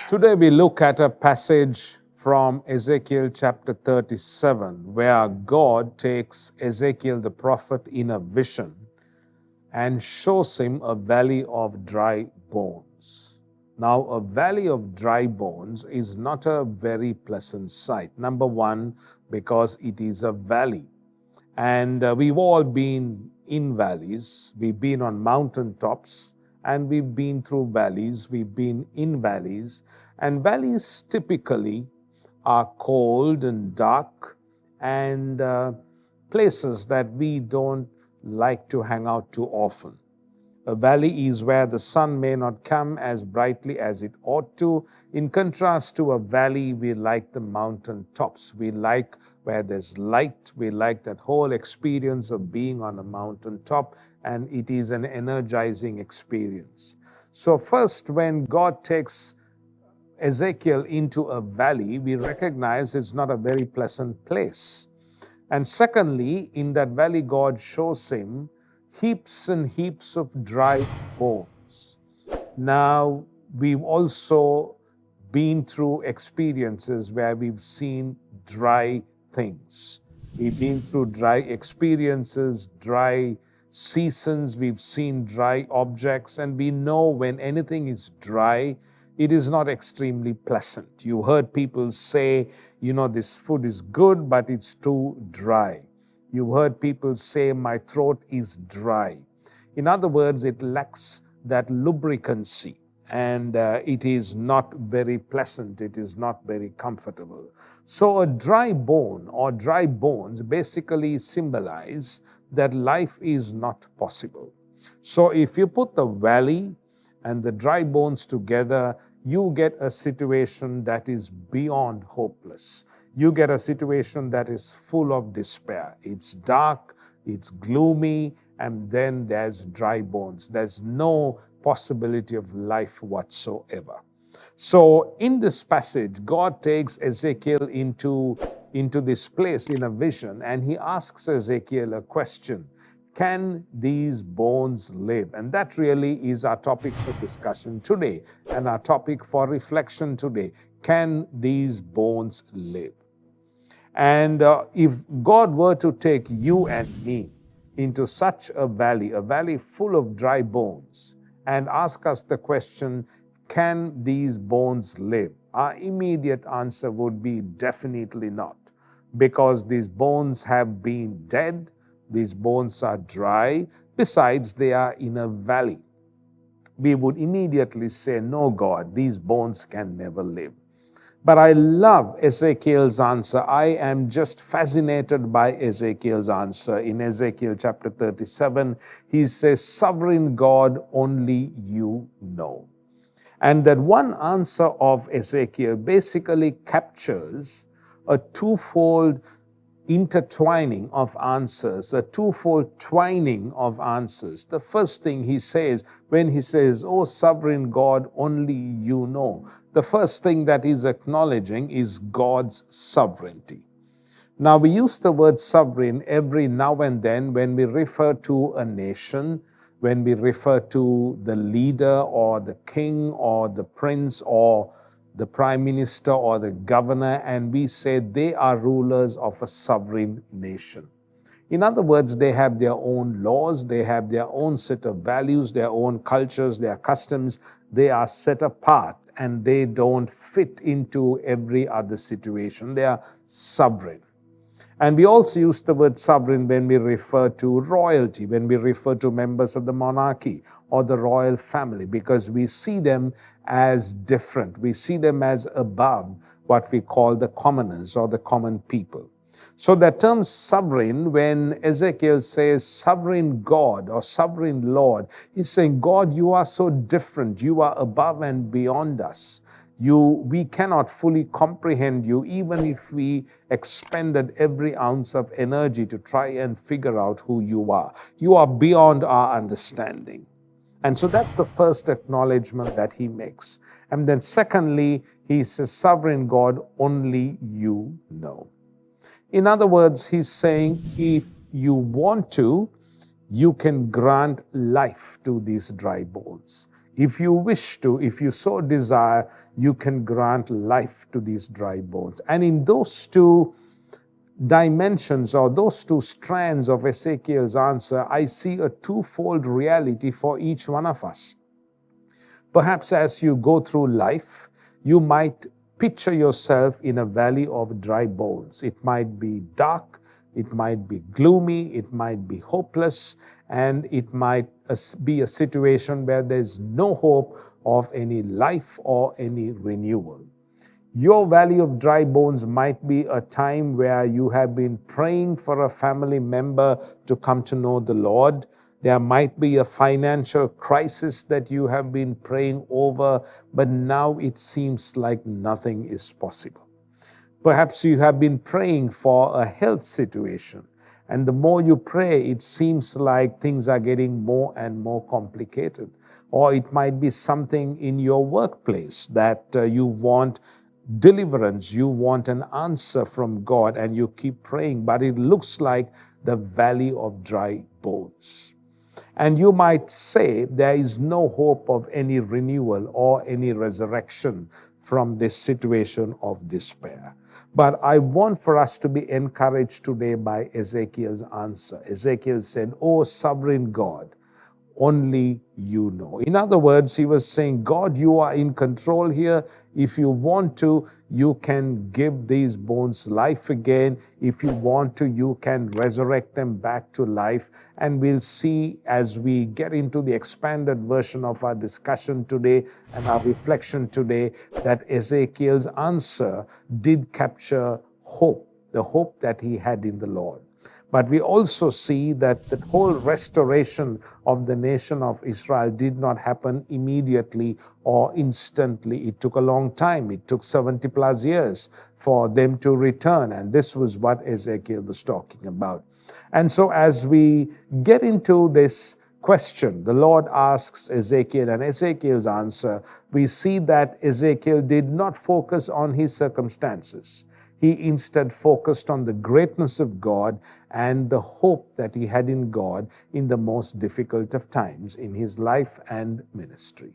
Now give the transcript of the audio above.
Today we look at a passage from Ezekiel chapter 37, where God takes Ezekiel the prophet in a vision and shows him a valley of dry bones. Now, a valley of dry bones is not a very pleasant sight. Number one, because it is a valley. And we've all been in valleys. We've been on mountain tops and we've been through valleys. We've been in valleys. And valleys typically are cold and dark and places that we don't like to hang out too often. A valley is where the sun may not come as brightly as it ought to. In contrast to a valley, we like the mountain tops. We like where there's light. We like that whole experience of being on a mountain top, and it is an energizing experience. So first, when God takes Ezekiel into a valley, we recognize it's not a very pleasant place. And secondly, in that valley, God shows him heaps and heaps of dry bones. Now, we've also been through experiences where we've seen dry things. We've been through dry experiences, dry seasons, we've seen dry objects, and we know when anything is dry, it is not extremely pleasant. You heard people say, this food is good, but it's too dry. You heard people say, my throat is dry. In other words, it lacks that lubricancy, and it is not very pleasant. It is not very comfortable. So a dry bone or dry bones basically symbolize that life is not possible. So if you put the valley and the dry bones together, you get a situation that is beyond hopeless. You get a situation that is full of despair. It's dark, it's gloomy, and then there's dry bones. There's no possibility of life whatsoever. So in this passage, God takes Ezekiel into this place in a vision, and he asks Ezekiel a question. Can these bones live? And that really is our topic for discussion today and our topic for reflection today. Can these bones live? And if God were to take you and me into such a valley full of dry bones, and ask us the question, can these bones live? Our immediate answer would be definitely not, because these bones have been dead. These bones are dry. Besides, they are in a valley. We would immediately say, no, God, these bones can never live. But I love Ezekiel's answer. I am just fascinated by Ezekiel's answer. In Ezekiel chapter 37, he says, sovereign God, only you know. And that one answer of Ezekiel basically captures a twofold intertwining of answers, a twofold twining of answers. The first thing he says, when he says, oh, sovereign God, only you know, the first thing that he's acknowledging is God's sovereignty. Now, we use the word sovereign every now and then when we refer to a nation, when we refer to the leader or the king or the prince or the prime minister or the governor, and we say they are rulers of a sovereign nation. In other words, they have their own laws, they have their own set of values, their own cultures, their customs. They are set apart and they don't fit into every other situation. They are sovereign. And we also use the word sovereign when we refer to royalty, when we refer to members of the monarchy or the royal family, because we see them as different. We see them as above what we call the commoners or the common people. So the term sovereign, when Ezekiel says sovereign God or sovereign Lord, he's saying, God, you are so different. You are above and beyond us. We cannot fully comprehend you, even if we expended every ounce of energy to try and figure out who you are. You are beyond our understanding. And so that's the first acknowledgement that he makes. And then secondly, he says, sovereign God, only you know. In other words, he's saying, if you want to, you can grant life to these dry bones. If you wish to, if you so desire, you can grant life to these dry bones. And in those two dimensions or those two strands of Ezekiel's answer, I see a twofold reality for each one of us. Perhaps as you go through life, you might picture yourself in a valley of dry bones. It might be dark, it might be gloomy, it might be hopeless, and it might be a situation where there's no hope of any life or any renewal. Your valley of dry bones might be a time where you have been praying for a family member to come to know the Lord. There might be a financial crisis that you have been praying over, but now it seems like nothing is possible. Perhaps you have been praying for a health situation, and the more you pray, it seems like things are getting more and more complicated. Or it might be something in your workplace that you want deliverance, you want an answer from God, and you keep praying, but it looks like the valley of dry bones. And you might say there is no hope of any renewal or any resurrection from this situation of despair. But I want for us to be encouraged today by Ezekiel's answer. Ezekiel said, "O sovereign God, only you know." In other words, he was saying, God, you are in control here. If you want to, you can give these bones life again. If you want to, you can resurrect them back to life. And we'll see as we get into the expanded version of our discussion today and our reflection today that Ezekiel's answer did capture hope, the hope that he had in the Lord. But we also see that the whole restoration of the nation of Israel did not happen immediately or instantly. It took a long time. It took 70 plus years for them to return. And this was what Ezekiel was talking about. And so as we get into this question, the Lord asks Ezekiel, and Ezekiel's answer, we see that Ezekiel did not focus on his circumstances. He instead focused on the greatness of God and the hope that he had in God in the most difficult of times in his life and ministry.